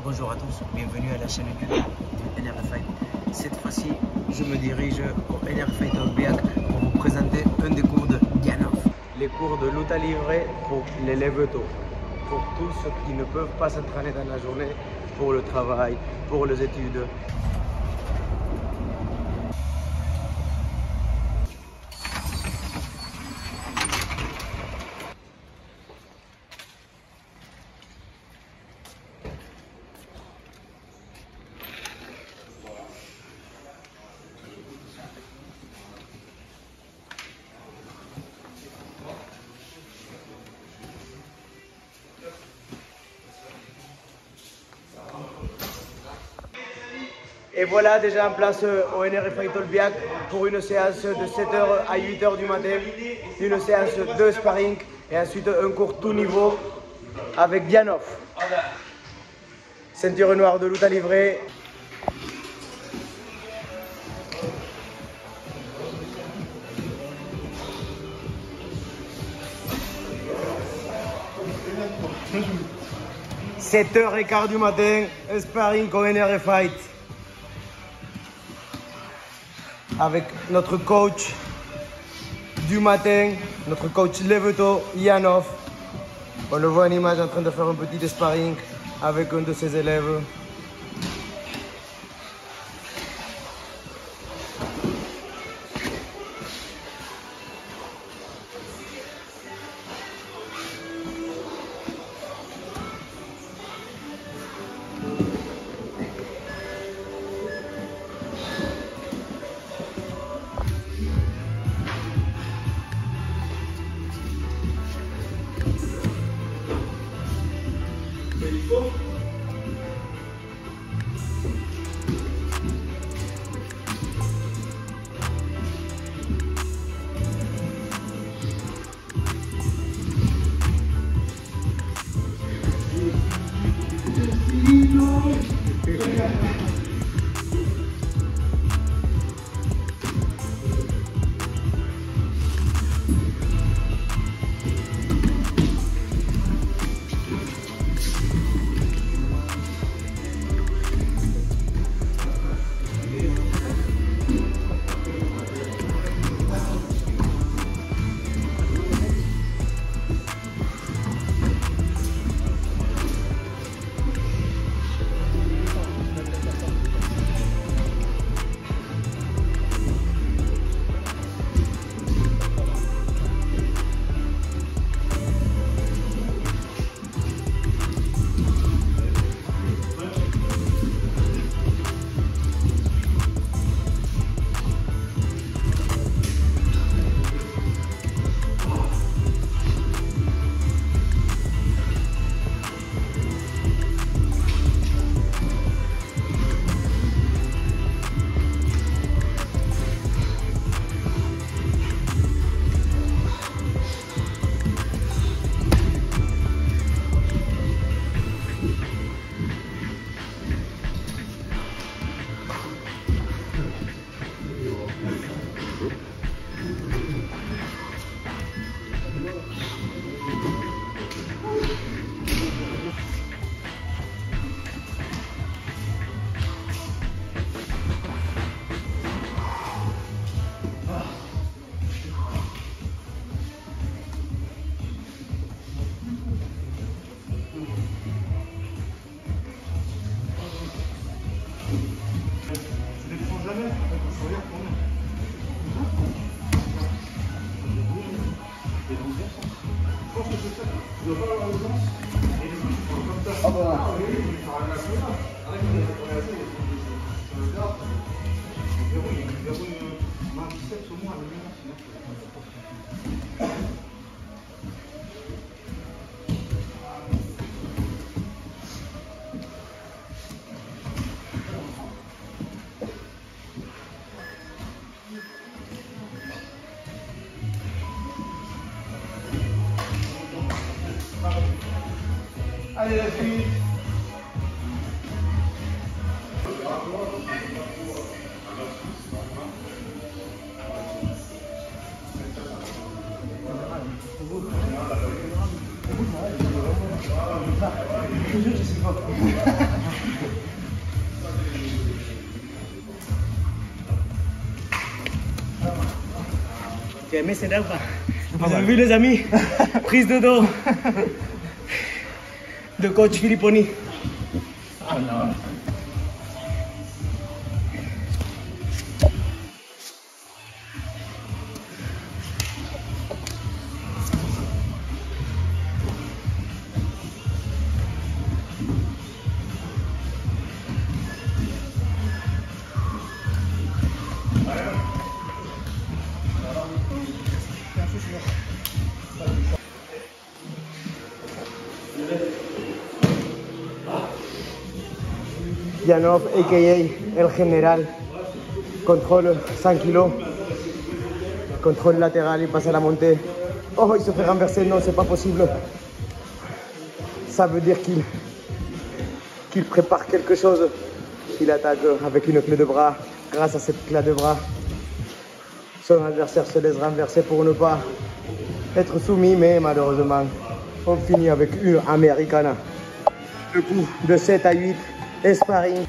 Bonjour à tous, bienvenue à la chaîne YouTube du NRFI. Cette fois-ci, je me dirige au NRFI Tolbiac pour vous présenter un des cours de Janov. Les cours de lutte livrée pour les lève-tôt, pour tous ceux qui ne peuvent pas s'entraîner dans la journée, pour le travail, pour les études. Et voilà déjà en place au NRFI Tolbiac pour une séance de 7h à 8h du matin, une séance de sparring et ensuite un cours tout niveau avec Janov. Ceinture noire de lutte livrée. « 7h15 du matin, un sparring au NRFI avec notre coach du matin, notre coach lève-tôt, Janov. On le voit en image en train de faire un petit sparring avec un de ses élèves. Allez, la suite. Tu as aimé cette heure ou pas? Vous avez vu les amis? Prise de dos de coach Filipponi. Oh non. Janov, a.k.a. El General, contrôle 100 kg, contrôle latéral, il passe à la montée. Oh, il se fait renverser, non, c'est pas possible. Ça veut dire qu'il prépare quelque chose. Il attaque avec une clé de bras. Grâce à cette clé de bras, son adversaire se laisse renverser pour ne pas être soumis, mais malheureusement, on finit avec une Americana. Le coup de 7 à 8. Sparring.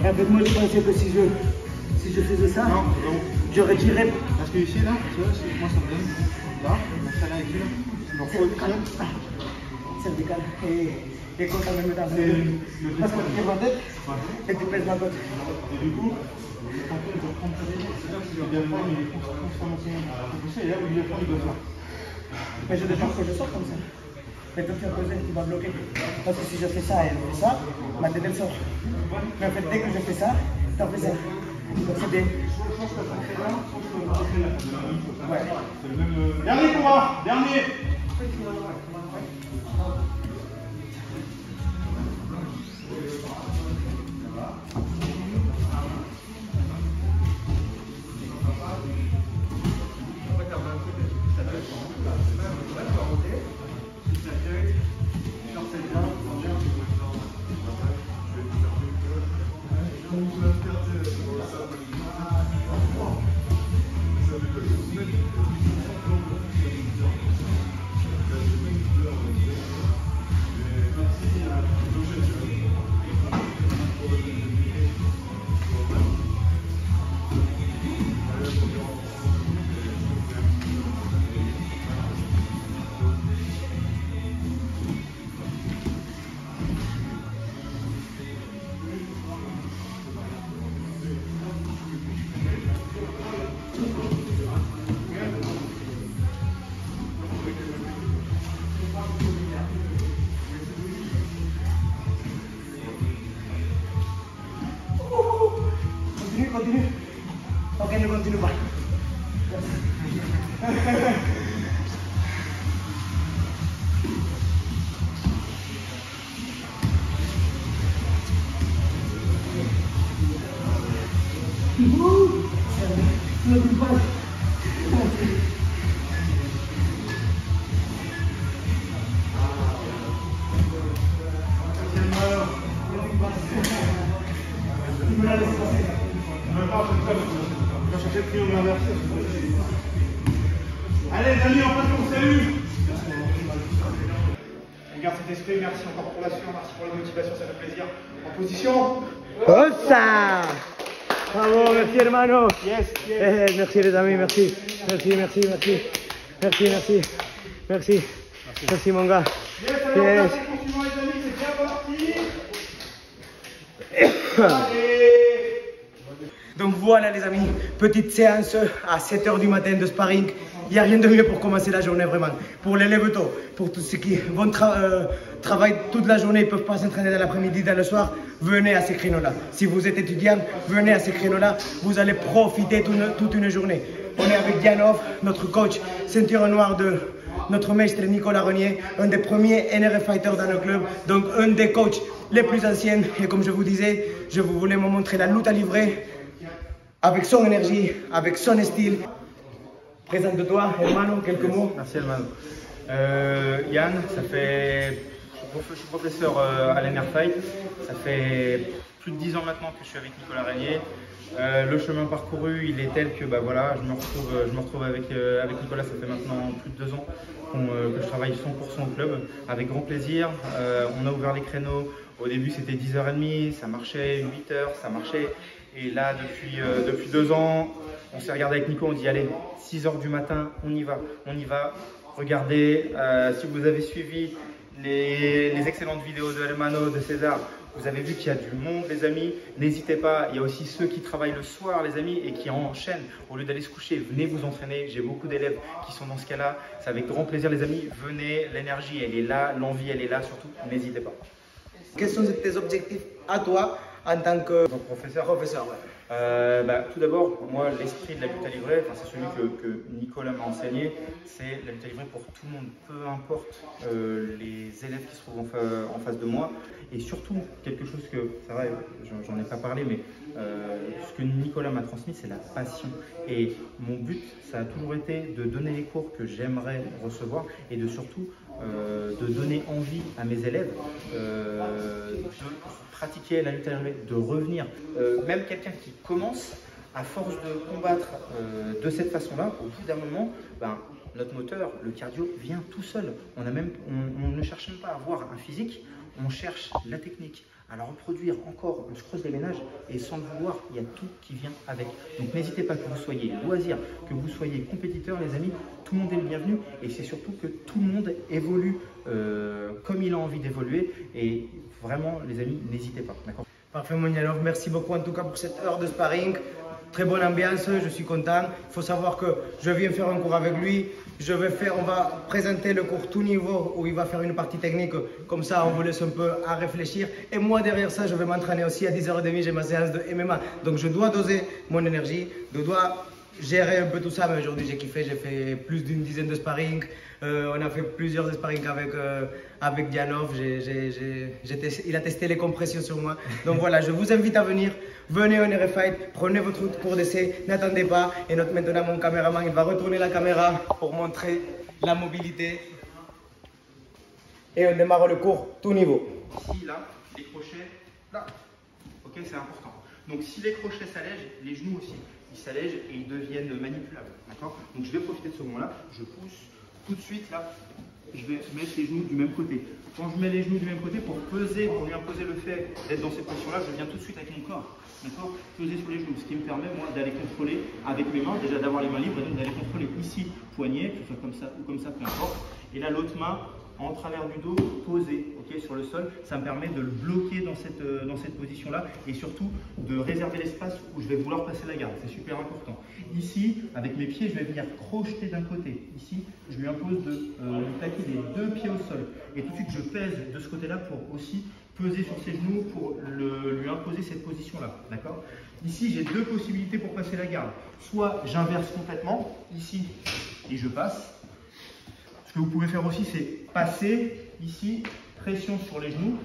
Avec moi, je pensais que si je faisais ça, je retirais. Parce que ici, là, tu vois, moi ça me donne. Là, ça là, ici, là. Donc, cervical. Et quand ça me met dans le. Parce que tu es ma tête et tu pèses ma côte. Et du coup, quand on doit prendre le diaphragme, il est constamment poussé, et là, le diaphragme, il doit faire. Mais je défends que je sors comme ça. Mais toi, tu as posé, tu vas bloquer. Parce que si je fais ça et je fais ça, ma tête elle sort. Mais en fait, dès que je fais ça, tu en fais ça. Donc c'est bien. Ouais. C'est le même. Dernier combat, dernier. Continue, continue. Ok, ne continue pas. Allez les amis, on passe pour salut. On garde cet esprit, merci encore pour la suite, merci pour la motivation, ça fait plaisir. En position. Ossa! Bravo, merci hermano. Yes, yes. Merci les amis, merci. Merci, merci, merci. Merci, merci. Merci. Merci mon gars. Yes, allez, on passe les continuons les amis, c'est bien parti. Allez. Donc voilà les amis, petite séance à 7 h du matin de sparring. Il n'y a rien de mieux pour commencer la journée vraiment. Pour les lève tôt, pour tous ceux qui vont travailler toute la journée, ils ne peuvent pas s'entraîner dans l'après-midi, dans le soir, venez à ces créneaux-là. Si vous êtes étudiant, venez à ces créneaux-là, vous allez profiter toute une journée. On est avec Dianov, notre coach, ceinture noire de notre maître Nicolas Renier, un des premiers NRF fighters dans le club, donc un des coachs les plus anciens. Et comme je vous disais, je voulais vous montrer la lutte à livrer avec son énergie, avec son style. Présente-toi, hermano, quelques mots. Merci, hermano. Yann, je suis professeur à l'NR Fight. Ça fait plus de 10 ans maintenant que je suis avec Nicolas Renier. Le chemin parcouru, il est tel que voilà, je me retrouve avec Nicolas. Ça fait maintenant plus de 2 ans que je travaille 100% au club, avec grand plaisir. On a ouvert les créneaux. Au début, c'était 10h30, ça marchait, 8h, ça marchait. Et là, depuis 2 ans, on s'est regardé avec Nico, on dit allez, 6h du matin, on y va. Regardez, si vous avez suivi les excellentes vidéos de Hermano, de César, vous avez vu qu'il y a du monde, les amis. N'hésitez pas, il y a aussi ceux qui travaillent le soir, les amis, et qui enchaînent. Au lieu d'aller se coucher, venez vous entraîner. J'ai beaucoup d'élèves qui sont dans ce cas-là. C'est avec grand plaisir, les amis. Venez, l'énergie, elle est là, l'envie, elle est là, surtout, n'hésitez pas. Quels sont tes objectifs à toi en tant que professeur? Ouais. Tout d'abord, moi, l'esprit de la lutte à livrer, c'est celui que Nicolas m'a enseigné, c'est la lutte à livrer pour tout le monde, peu importe les élèves qui se trouvent en face de moi. Et surtout, quelque chose que, c'est vrai, j'en ai pas parlé, mais ce que Nicolas m'a transmis, c'est la passion. Et mon but, ça a toujours été de donner les cours que j'aimerais recevoir et de surtout de donner envie à mes élèves de pratiquer la lutte à livrer, de revenir. Même quelqu'un qui commence, à force de combattre de cette façon-là, au bout d'un moment, notre moteur, le cardio, vient tout seul. On ne cherche même pas à avoir un physique, on cherche la technique, à la reproduire encore. Je creuse les ménages et sans le vouloir, il y a tout qui vient avec. Donc n'hésitez pas, que vous soyez loisir, que vous soyez compétiteur, les amis, tout le monde est le bienvenu. Et c'est surtout que tout le monde évolue comme il a envie d'évoluer. Et vraiment, les amis, n'hésitez pas. Parfait, mon Dianov. Merci beaucoup en tout cas pour cette heure de sparring. Très bonne ambiance, je suis content. Il faut savoir que je viens faire un cours avec lui. On va présenter le cours tout niveau où il va faire une partie technique. Comme ça, on vous laisse un peu à réfléchir. Et moi, derrière ça, je vais m'entraîner aussi à 10h30. J'ai ma séance de MMA. Donc, je dois doser mon énergie. Je dois gérer un peu tout ça. Mais aujourd'hui, j'ai kiffé. J'ai fait plus d'une dizaine de sparring. On a fait plusieurs sparring avec Dianov. Il a testé les compressions sur moi. Donc voilà, je vous invite à venir. Venez au NRF Fight, prenez votre cours d'essai, n'attendez pas. Et maintenant, mon caméraman, il va retourner la caméra pour montrer la mobilité. Et on démarre le cours tout niveau. Ici, là, les crochets, là. Ok, c'est important. Donc si les crochets s'allègent, les genoux aussi, ils s'allègent et ils deviennent manipulables. D'accord? Donc je vais profiter de ce moment-là, je pousse tout de suite là. Je vais mettre les genoux du même côté. Quand je mets les genoux du même côté, pour lui imposer le fait d'être dans cette position-là, je viens tout de suite avec mon corps, d'accord, peser sur les genoux, ce qui me permet moi d'aller contrôler avec mes mains, déjà d'avoir les mains libres, et donc d'aller contrôler ici, poignet, que ce soit comme ça ou comme ça, peu importe. Et là, l'autre main en travers du dos, posée, ok, sur le sol. Ça me permet de le bloquer dans cette position-là et surtout de réserver l'espace où je vais vouloir passer la garde. C'est super important. Ici, avec mes pieds, je vais venir crocheter d'un côté. Ici, je lui impose de lui plaquer les 2 pieds au sol. Et tout de suite, je pèse de ce côté-là pour aussi peser sur ses genoux pour lui imposer cette position-là. D'accord? Ici, j'ai deux possibilités pour passer la garde. Soit j'inverse complètement, ici, et je passe. Ce que vous pouvez faire aussi, c'est passer, ici, pression sur les genoux,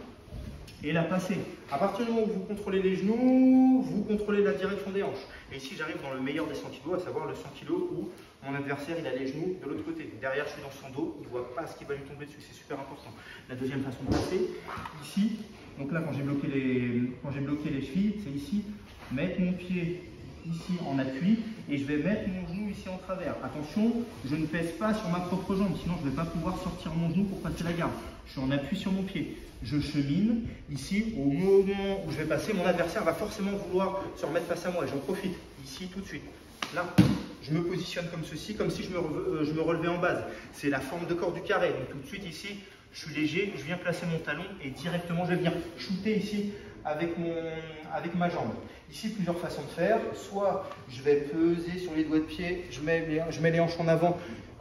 et la passer. À partir du moment où vous contrôlez les genoux, vous contrôlez la direction des hanches. Et ici, j'arrive dans le meilleur des 100 kg, à savoir le 100 kg où mon adversaire, il a les genoux de l'autre côté. Derrière, je suis dans son dos, il ne voit pas ce qui va lui tomber dessus, c'est super important. La deuxième façon de passer, ici, donc là, quand j'ai bloqué les chevilles, c'est ici, mettre mon pied ici en appui et je vais mettre mon genou ici en travers. Attention, je ne pèse pas sur ma propre jambe, sinon je ne vais pas pouvoir sortir mon genou pour passer la garde. Je suis en appui sur mon pied. Je chemine. Ici, au moment où je vais passer, mon adversaire va forcément vouloir se remettre face à moi et j'en profite. Ici, tout de suite. Là, je me positionne comme ceci, comme si je me relevais en base. C'est la forme de corps du carré. Donc tout de suite ici, je suis léger, je viens placer mon talon et directement je vais venir shooter ici avec ma jambe. Ici, plusieurs façons de faire. Soit je vais peser sur les doigts de pied, je mets les hanches en avant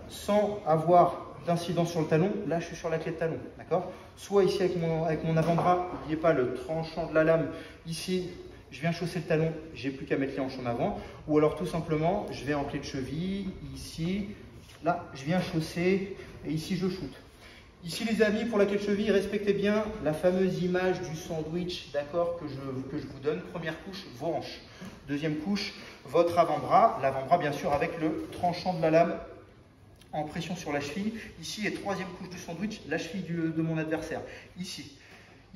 sans avoir d'incidence sur le talon. Là, je suis sur la clé de talon. D'accord ? Soit ici avec mon avant-bras, n'oubliez pas le tranchant de la lame. Ici, je viens chausser le talon, j'ai plus qu'à mettre les hanches en avant. Ou alors tout simplement, je vais en clé de cheville, ici, là, je viens chausser et ici, je shoot. Ici les amis, pour la clé de cheville, respectez bien la fameuse image du sandwich, d'accord, que je vous donne. Première couche, vos hanches. Deuxième couche, votre avant-bras. L'avant-bras, bien sûr, avec le tranchant de la lame en pression sur la cheville. Ici, et troisième couche du sandwich, la cheville de mon adversaire. Ici.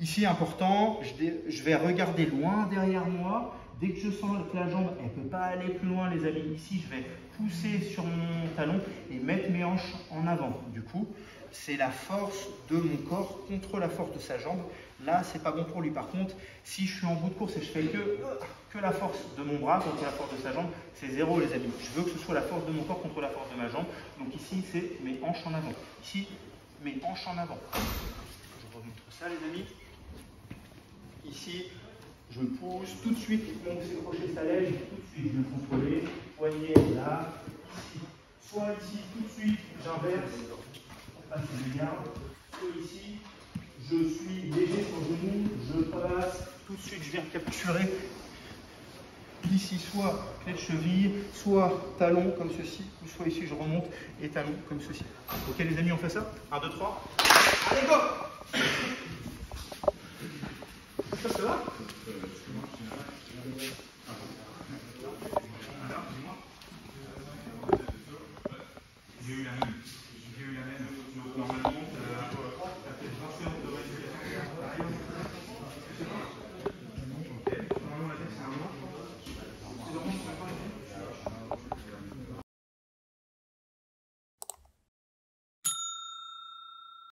Ici, important, je vais regarder loin derrière moi. Dès que je sens que la jambe, elle ne peut pas aller plus loin, les amis. Ici, je vais pousser sur mon talon et mettre mes hanches en avant. Du coup, c'est la force de mon corps contre la force de sa jambe. Là, c'est pas bon pour lui. Par contre, si je suis en bout de course et je fais que la force de mon bras contre la force de sa jambe, c'est zéro, les amis. Je veux que ce soit la force de mon corps contre la force de ma jambe. Donc ici, c'est mes hanches en avant. Ici, mes hanches en avant. Je remontre ça, les amis. Ici, je pousse tout de suite. Donc, c'est crochet salège. Tout de suite, je vais contrôler. Poignet là. Ici. Soit ici, tout de suite, j'inverse. Je garde, soit ici, je suis léger sur le genou, je passe, tout de suite je viens capturer ici soit clé de cheville, soit talon comme ceci, ou soit ici je remonte et talon comme ceci. Ok les amis, on fait ça? 1, 2, 3. Allez go! Ça va? J'ai eu la même.